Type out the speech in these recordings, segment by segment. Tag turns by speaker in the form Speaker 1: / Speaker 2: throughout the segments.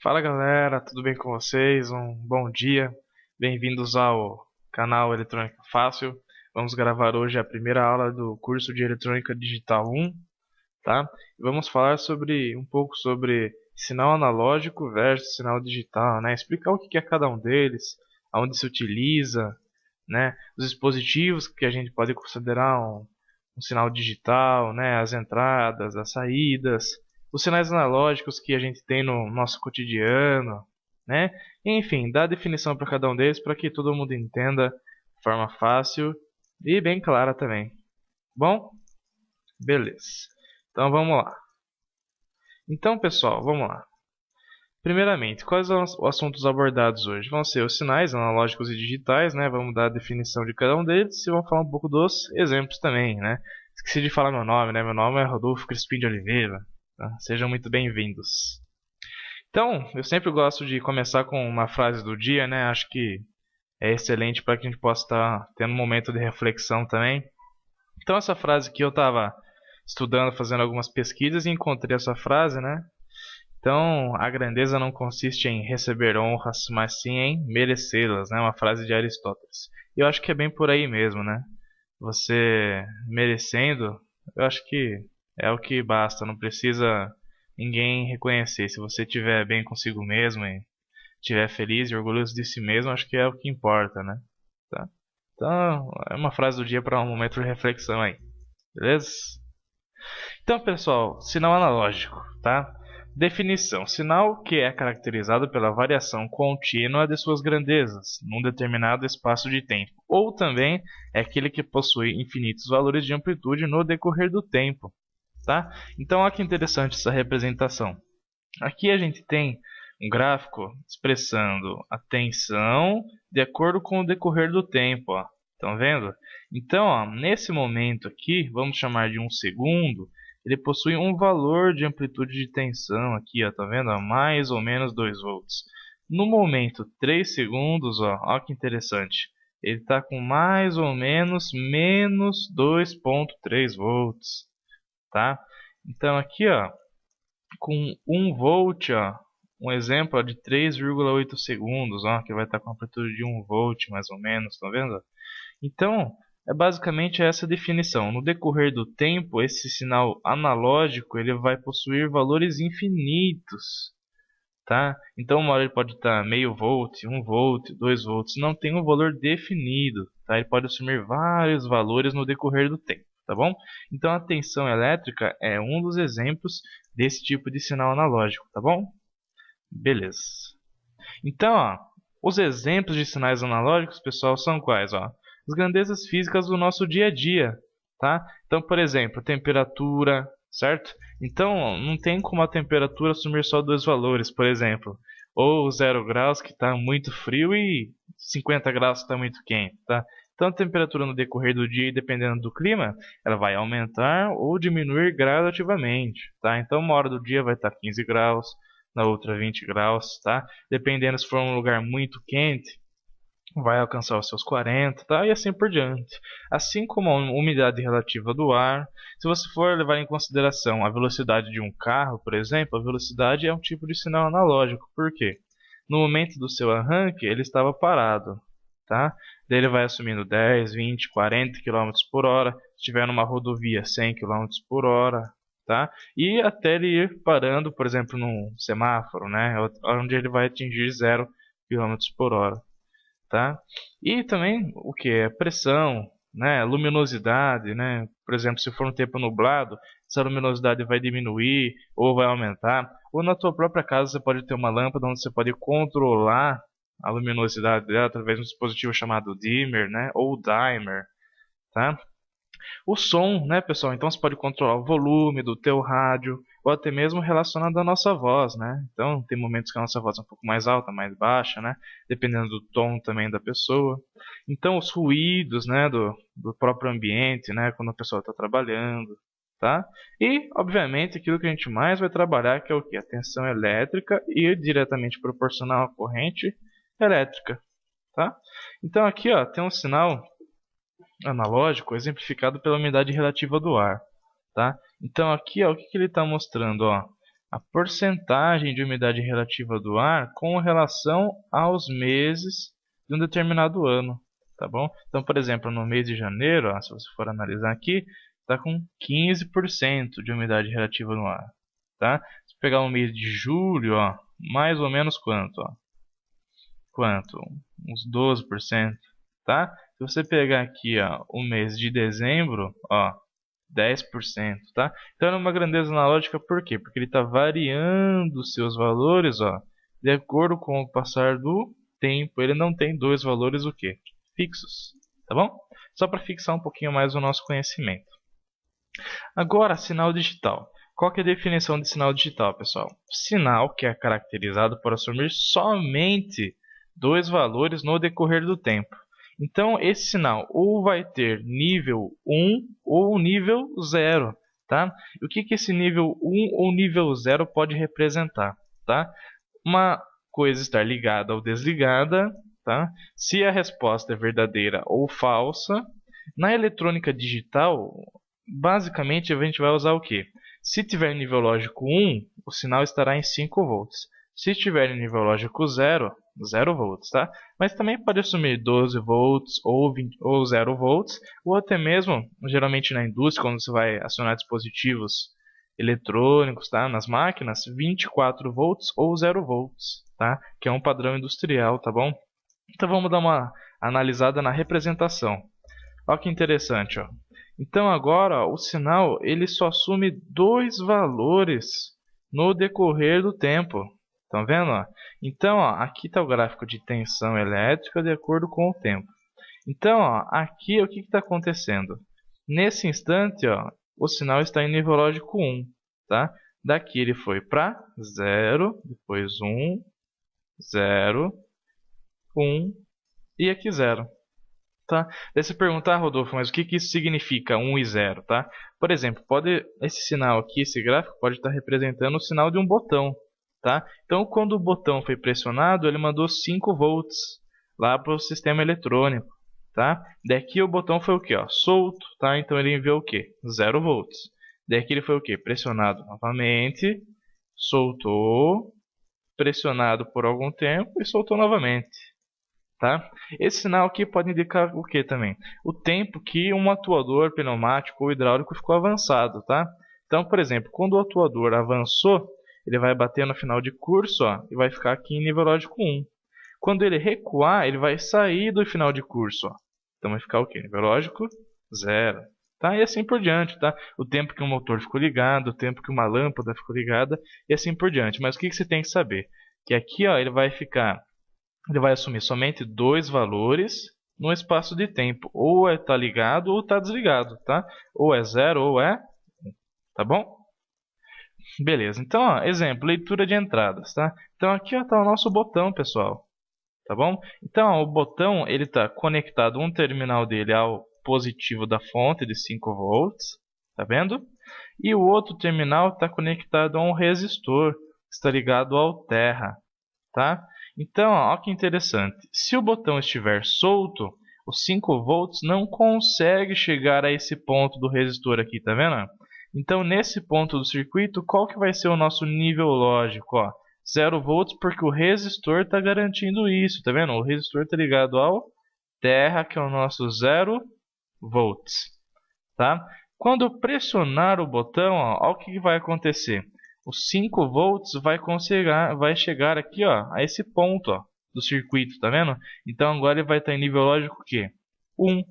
Speaker 1: Fala galera, tudo bem com vocês? Um bom dia. Bem-vindos ao canal Eletrônica Fácil. Vamos gravar hoje a primeira aula do curso de Eletrônica Digital 1, tá? E vamos falar um pouco sobre sinal analógico versus sinal digital, né? Explicar o que é cada um deles, aonde se utiliza, né? Os dispositivos que a gente pode considerar um sinal digital, né? As entradas, as saídas, os sinais analógicos que a gente tem no nosso cotidiano, né? Enfim, dar definição para cada um deles para que todo mundo entenda de forma fácil e bem clara também. Bom, beleza. Então vamos lá. Então, pessoal, vamos lá. Primeiramente, quais são os assuntos abordados hoje? Vão ser os sinais analógicos e digitais, né? Vamos dar a definição de cada um deles e vamos falar um pouco dos exemplos também, né? Esqueci de falar meu nome, né? Meu nome é Rodolfo Crispim de Oliveira. Tá? Sejam muito bem-vindos. Então, eu sempre gosto de começar com uma frase do dia, né? Acho que é excelente para que a gente possa estar tendo um momento de reflexão também. Então, essa frase que eu estava estudando, fazendo algumas pesquisas e encontrei essa frase, né? Então, a grandeza não consiste em receber honras, mas sim em merecê-las, né? Uma frase de Aristóteles. E eu acho que é bem por aí mesmo, né? Você merecendo, eu acho que é o que basta, não precisa ninguém reconhecer. Se você estiver bem consigo mesmo e estiver feliz e orgulhoso de si mesmo, acho que é o que importa, né? Tá? Então, é uma frase do dia para um momento de reflexão aí, beleza? Então, pessoal, sinal analógico, tá? Definição: sinal que é caracterizado pela variação contínua de suas grandezas num determinado espaço de tempo, ou também é aquele que possui infinitos valores de amplitude no decorrer do tempo, tá? Então, olha que interessante essa representação. Aqui a gente tem um gráfico expressando a tensão de acordo com o decorrer do tempo, ó. Estão vendo? Então, ó, nesse momento aqui, vamos chamar de um segundo, ele possui um valor de amplitude de tensão aqui, ó, tá vendo? Ó, mais ou menos 2 volts. No momento 3 segundos, ó que interessante, ele está com mais ou menos menos 2,3 volts, tá? Então aqui, ó, com 1 volt, ó, um exemplo ó, de 3,8 segundos, ó, que vai estar com amplitude de 1 volt mais ou menos, tá vendo? Então, é basicamente essa definição. No decorrer do tempo, esse sinal analógico ele vai possuir valores infinitos, tá? Então, uma hora ele pode estar meio volt, 1 volt, 2 volts, não tem um valor definido, tá? Ele pode assumir vários valores no decorrer do tempo, tá bom? Então, a tensão elétrica é um dos exemplos desse tipo de sinal analógico, tá bom? Beleza. Então, ó, os exemplos de sinais analógicos, pessoal, são quais, ó? As grandezas físicas do nosso dia a dia, tá? Então, por exemplo, temperatura, certo? Então, não tem como a temperatura assumir só dois valores, por exemplo, ou 0 graus que está muito frio e 50 graus que está muito quente, tá? Então, a temperatura no decorrer do dia, dependendo do clima, ela vai aumentar ou diminuir gradativamente, tá? Então, uma hora do dia vai estar 15 graus, na outra 20 graus, tá? Dependendo se for um lugar muito quente, vai alcançar os seus 40, tá? E assim por diante. Assim como a umidade relativa do ar, se você for levar em consideração a velocidade de um carro, por exemplo, a velocidade é um tipo de sinal analógico. Por quê? No momento do seu arranque, ele estava parado, tá? Daí ele vai assumindo 10, 20, 40 km por hora. Se estiver numa rodovia, 100 km por hora, tá? E até ele ir parando, por exemplo, num semáforo, né? Onde ele vai atingir 0 km por hora, tá? E também o que é pressão, né? Luminosidade, né? Por exemplo, se for um tempo nublado, essa luminosidade vai diminuir ou vai aumentar. Ou na tua própria casa você pode ter uma lâmpada onde você pode controlar a luminosidade dela através de um dispositivo chamado dimmer, né? Ou dimer, tá? O som, né, pessoal? Então você pode controlar o volume do teu rádio ou até mesmo relacionado à nossa voz, né? Então tem momentos que a nossa voz é um pouco mais alta, mais baixa, né? Dependendo do tom também da pessoa. Então os ruídos, né, do próprio ambiente, né, quando a pessoa está trabalhando, tá? E, obviamente, aquilo que a gente mais vai trabalhar, que é o que? A tensão elétrica e diretamente proporcional à corrente elétrica, tá? Então aqui, ó, tem um sinal analógico exemplificado pela umidade relativa do ar, tá? Então aqui, ó, o que ele está mostrando, ó? a porcentagem de umidade relativa do ar com relação aos meses de um determinado ano, tá bom? Então, por exemplo, no mês de janeiro, ó, se você for analisar aqui, está com 15% de umidade relativa no ar, tá? Se pegar o mês de julho, ó, mais ou menos quanto, ó? Quanto? Uns 12%, tá? Se você pegar aqui, ó, o mês de dezembro, ó, 10%, tá? Então é uma grandeza analógica por quê? Porque ele está variando os seus valores, ó, de acordo com o passar do tempo. Ele não tem dois valores o quê? Fixos, tá bom? Só para fixar um pouquinho mais o nosso conhecimento. Agora, sinal digital. Qual que é a definição de sinal digital, pessoal? Sinal que é caracterizado por assumir somente dois valores no decorrer do tempo. Então, esse sinal ou vai ter nível 1 ou nível 0, tá? E o que esse nível 1 ou nível 0 pode representar, tá? Uma coisa estar ligada ou desligada, tá? Se a resposta é verdadeira ou falsa. Na eletrônica digital, basicamente a gente vai usar o quê? Se tiver nível lógico 1, o sinal estará em 5 volts. Se tiver nível lógico 0, 0 volts, tá? Mas também pode assumir 12 volts ou 0 volts, ou até mesmo, geralmente na indústria, quando você vai acionar dispositivos eletrônicos, tá? Nas máquinas, 24 volts ou 0 volts, tá? Que é um padrão industrial, tá bom? Então vamos dar uma analisada na representação. Olha que interessante, ó. Então agora ó, o sinal ele só assume dois valores no decorrer do tempo. Estão vendo? Ó? Então ó, aqui está o gráfico de tensão elétrica de acordo com o tempo. Então ó, aqui o que está acontecendo? Nesse instante ó, o sinal está em nível lógico 1. Tá? Daqui ele foi para 0, depois 1, 0, 1 e aqui 0. Tá? Daí você perguntar, Rodolfo, mas o que isso significa 1 e 0, tá? Por exemplo, esse sinal aqui, esse gráfico, pode estar representando o sinal de um botão, tá? Então, quando o botão foi pressionado, ele mandou 5 volts lá para o sistema eletrônico, tá? Daqui o botão foi o quê? Ó, solto, tá? Então ele enviou o quê? 0 volts. Daqui ele foi o quê? Pressionado novamente, soltou, pressionado por algum tempo e soltou novamente. Tá? Esse sinal aqui pode indicar o que também? O tempo que um atuador pneumático ou hidráulico ficou avançado. Tá? Então, por exemplo, quando o atuador avançou, ele vai bater no final de curso ó, e vai ficar aqui em nível lógico 1. Quando ele recuar, ele vai sair do final de curso. Ó. Então vai ficar o quê? Nível lógico 0. Tá? E assim por diante. Tá? O tempo que um motor ficou ligado, o tempo que uma lâmpada ficou ligada e assim por diante. Mas o que você tem que saber? Que aqui ó, ele vai assumir somente dois valores no espaço de tempo. Ou está ligado ou está desligado, tá? Ou é 0 ou é 1, tá bom? Beleza, então, ó, exemplo, leitura de entradas, tá? Então aqui está o nosso botão, pessoal, tá bom? Então, ó, o botão, ele está conectado, um terminal dele ao positivo da fonte de 5 volts, tá vendo? E o outro terminal está conectado a um resistor, que está ligado ao terra, tá? Então, olha que interessante. Se o botão estiver solto, os 5 volts não consegue chegar a esse ponto do resistor aqui, tá vendo? Então, nesse ponto do circuito, qual que vai ser o nosso nível lógico? Ó, 0 volts, porque o resistor está garantindo isso, tá vendo? O resistor está ligado ao terra, que é o nosso 0 volts, tá? Quando eu pressionar o botão, ó, olha o que vai acontecer. Os 5 volts vai chegar aqui ó, a esse ponto ó, do circuito, tá vendo? Então agora ele vai estar em nível lógico o quê? 1,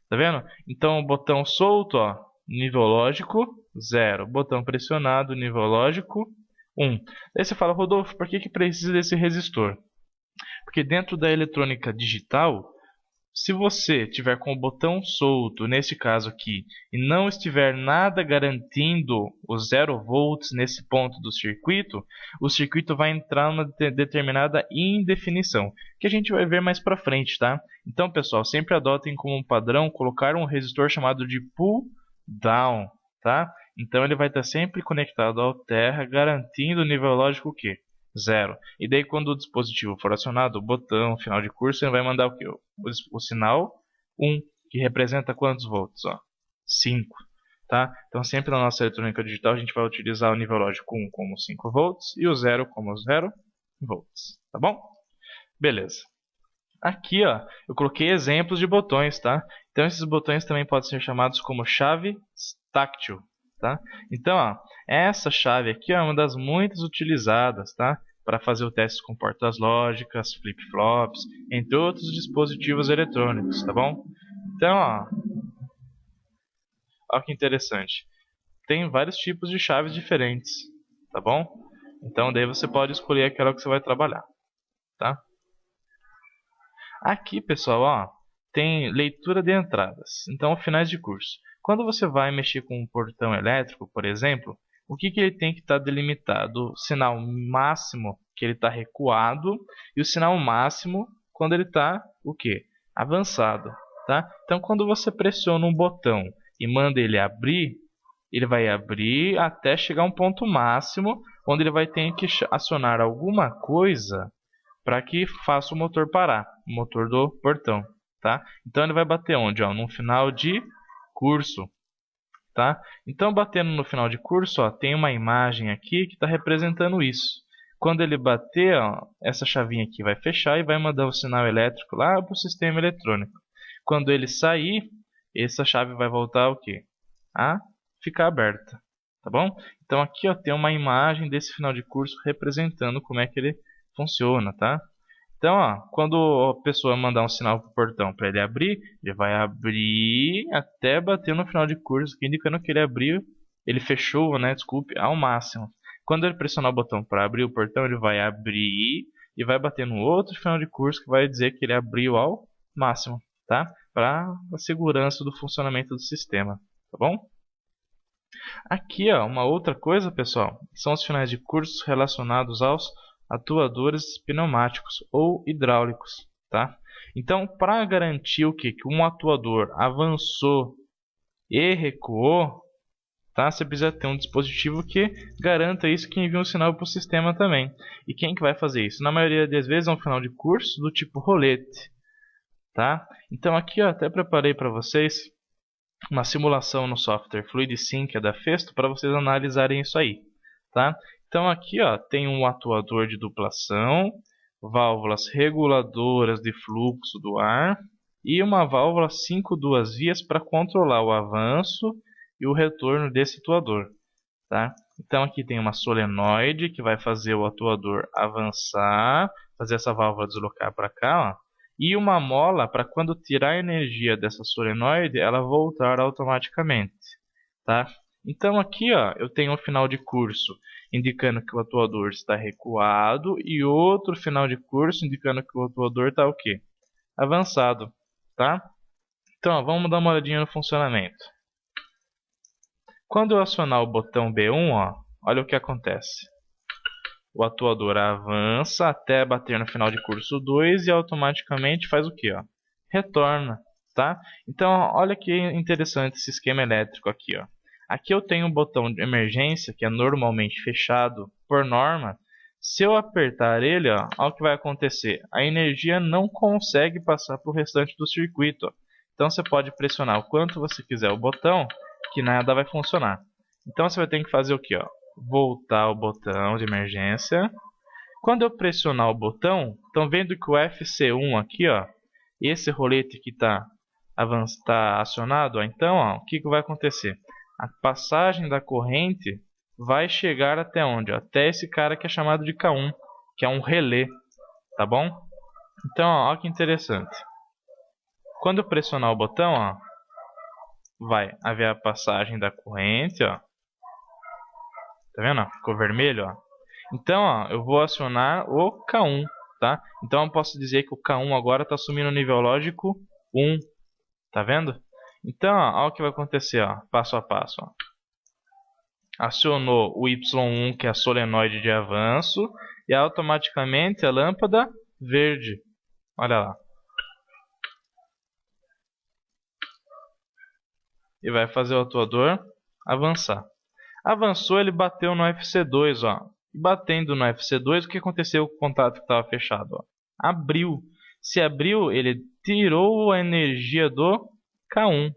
Speaker 1: tá vendo? Então o botão solto, ó, nível lógico 0. Botão pressionado, nível lógico 1. Daí você fala, Rodolfo, por que precisa desse resistor? Porque dentro da eletrônica digital, se você tiver com o botão solto, nesse caso aqui, e não estiver nada garantindo os 0 volts nesse ponto do circuito, o circuito vai entrar numa determinada indefinição, que a gente vai ver mais para frente, tá? Então, pessoal, sempre adotem como um padrão colocar um resistor chamado de pull down, tá? Então ele vai estar sempre conectado ao terra, garantindo o nível lógico o quê? 0. E daí quando o dispositivo for acionado, o botão, final de curso, ele vai mandar o quê? O sinal 1, que representa quantos volts? Ó, 5. tá? Então sempre na nossa eletrônica digital a gente vai utilizar o nível lógico 1 como 5 volts e o 0 como 0 volts, tá bom? Beleza. Aqui, ó, eu coloquei exemplos de botões, tá? Então esses botões também podem ser chamados como chave táctil, tá? Então, ó, essa chave aqui é uma das muitas utilizadas, tá? Para fazer o teste com portas lógicas, flip-flops, entre outros dispositivos eletrônicos, tá bom? Então, ó que interessante. Tem vários tipos de chaves diferentes, tá bom? Então daí você pode escolher aquela que você vai trabalhar, tá? Aqui, pessoal, ó, tem leitura de entradas, então finais de curso. Quando você vai mexer com um portão elétrico, por exemplo, o que ele tem que estar delimitado? O sinal máximo que ele está recuado e o sinal máximo quando ele está o quê? Avançado, tá? Então, quando você pressiona um botão e manda ele abrir, ele vai abrir até chegar a um ponto máximo, onde ele vai ter que acionar alguma coisa para que faça o motor parar, o motor do portão, tá? Então ele vai bater onde? Ó, no final de curso, tá? Então batendo no final de curso, ó, tem uma imagem aqui que está representando isso. Quando ele bater, ó, essa chavinha aqui vai fechar e vai mandar o sinal elétrico lá para o sistema eletrônico. Quando ele sair, essa chave vai voltar o quê? A ficar aberta, tá bom? Então aqui, ó, tem uma imagem desse final de curso representando como é que ele funciona, tá? Então, ó, quando a pessoa mandar um sinal para o portão para ele abrir, ele vai abrir até bater no final de curso, indicando que ele abriu, ele fechou, né, desculpe, ao máximo. Quando ele pressionar o botão para abrir o portão, ele vai abrir e vai bater no outro final de curso que vai dizer que ele abriu ao máximo, tá? Para a segurança do funcionamento do sistema, tá bom? Aqui, ó, uma outra coisa, pessoal, são os finais de curso relacionados aos atuadores pneumáticos ou hidráulicos, tá? Então, para garantir o que um atuador avançou e recuou, tá? Você precisa ter um dispositivo que garanta isso, que envia um sinal para o sistema também. E quem que vai fazer isso? Na maioria das vezes é um final de curso do tipo rolete, tá? Então aqui eu até preparei para vocês uma simulação no software FluidSync da Festo para vocês analisarem isso aí, tá? Então aqui, ó, tem um atuador de duplação, válvulas reguladoras de fluxo do ar e uma válvula 5 duas vias para controlar o avanço e o retorno desse atuador, tá? Então aqui tem uma solenoide que vai fazer o atuador avançar, fazer essa válvula deslocar para cá, ó, e uma mola para quando tirar a energia dessa solenoide, ela voltar automaticamente, tá? Então aqui, ó, eu tenho um final de curso indicando que o atuador está recuado e outro final de curso indicando que o atuador está o quê? Avançado, tá? Então, ó, vamos dar uma olhadinha no funcionamento. Quando eu acionar o botão B1, ó, olha o que acontece. O atuador avança até bater no final de curso 2 e automaticamente faz o quê? Ó? Retorna, tá? Então, olha que interessante esse esquema elétrico aqui, ó. Aqui eu tenho um botão de emergência que é normalmente fechado por norma. Se eu apertar ele, ó, olha o que vai acontecer. A energia não consegue passar para o restante do circuito, ó. Então você pode pressionar o quanto você quiser o botão, que nada vai funcionar. Então você vai ter que fazer o que? Voltar o botão de emergência. Quando eu pressionar o botão, estão vendo que o FC1 aqui, ó, esse rolete que está acionado, ó, então ó, o que vai acontecer? A passagem da corrente vai chegar até onde? Ó? Até esse cara que é chamado de K1, que é um relé, tá bom? Então, ó, olha que interessante. Quando eu pressionar o botão, ó, vai haver a passagem da corrente, ó. Tá vendo? Ficou vermelho, ó. Então, ó, eu vou acionar o K1, tá? Então eu posso dizer que o K1 agora está assumindo o nível lógico 1, tá vendo? Então, ó, olha o que vai acontecer, ó, passo a passo, ó. Acionou o Y1, que é a solenoide de avanço, e automaticamente a lâmpada verde. Olha lá. E vai fazer o atuador avançar. Avançou, ele bateu no FC2, ó. E batendo no FC2, o que aconteceu com o contato que estava fechado? Ó? Abriu. Se abriu, ele tirou a energia do K1.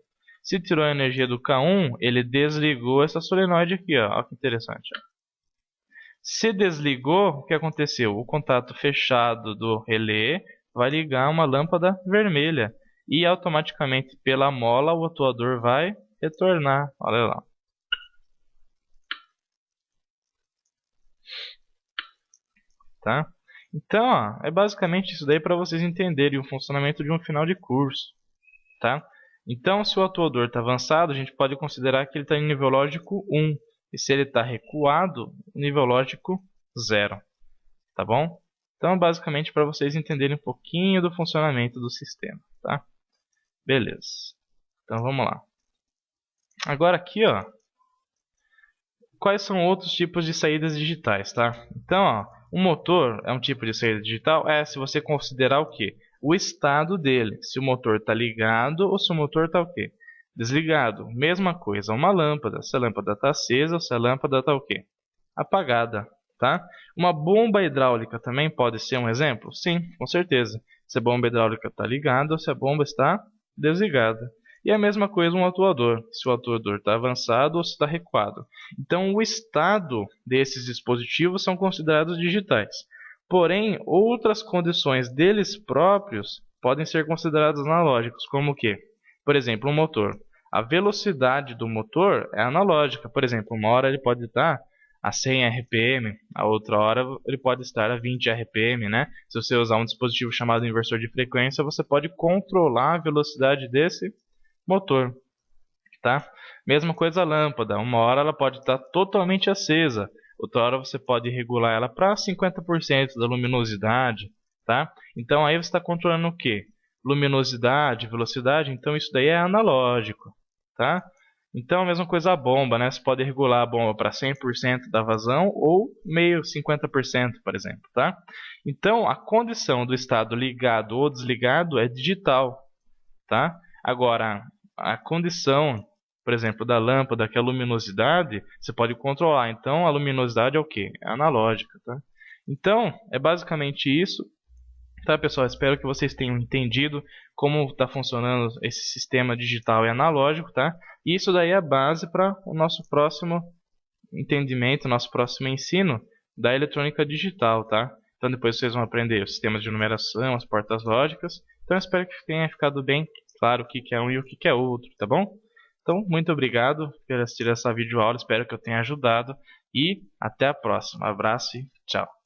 Speaker 1: Se tirou a energia do K1, ele desligou essa solenoide aqui, ó. Olha que interessante. Ó. Se desligou, o que aconteceu? O contato fechado do relé vai ligar uma lâmpada vermelha e automaticamente pela mola o atuador vai retornar. Olha lá. Tá? Então, ó, é basicamente isso daí para vocês entenderem o funcionamento de um final de curso. Tá? Então, se o atuador está avançado, a gente pode considerar que ele está em nível lógico 1. E se ele está recuado, nível lógico 0. Tá bom? Então, basicamente, para vocês entenderem um pouquinho do funcionamento do sistema. Tá? Beleza. Então, vamos lá. Agora aqui, ó, quais são outros tipos de saídas digitais, tá? Então, ó, o motor é um tipo de saída digital? Se você considerar o quê? O estado dele, se o motor está ligado ou se o motor está o quê? Desligado. Mesma coisa, uma lâmpada, se a lâmpada está acesa ou se a lâmpada está o quê? Apagada, tá? Uma bomba hidráulica também pode ser um exemplo? Sim, com certeza. Se a bomba hidráulica está ligada ou se a bomba está desligada. E a mesma coisa um atuador, se o atuador está avançado ou se está recuado. Então o estado desses dispositivos são considerados digitais. Porém, outras condições deles próprios podem ser consideradas analógicas, como o quê? Por exemplo, um motor. A velocidade do motor é analógica. Por exemplo, uma hora ele pode estar a 100 RPM, a outra hora ele pode estar a 20 RPM, né? Se você usar um dispositivo chamado inversor de frequência, você pode controlar a velocidade desse motor, tá? Mesma coisa a lâmpada, uma hora ela pode estar totalmente acesa, outra hora você pode regular ela para 50% da luminosidade, tá? Então aí você está controlando o que? Luminosidade, velocidade, então isso daí é analógico, tá? Então a mesma coisa a bomba, né? Você pode regular a bomba para 100% da vazão ou meio 50%, por exemplo, tá? Então a condição do estado ligado ou desligado é digital, tá? Agora, a condição, por exemplo, da lâmpada, que é a luminosidade, você pode controlar. Então, a luminosidade é o quê? É analógica, tá? Então, é basicamente isso. Tá, pessoal? Espero que vocês tenham entendido como está funcionando esse sistema digital e analógico, tá? E isso daí é a base para o nosso próximo entendimento, nosso próximo ensino da eletrônica digital, tá? Então depois vocês vão aprender os sistemas de numeração, as portas lógicas. Então espero que tenha ficado bem claro o que é um e o que é outro, tá bom? Então, muito obrigado por assistir essa videoaula, espero que eu tenha ajudado e até a próxima. Abraço e tchau!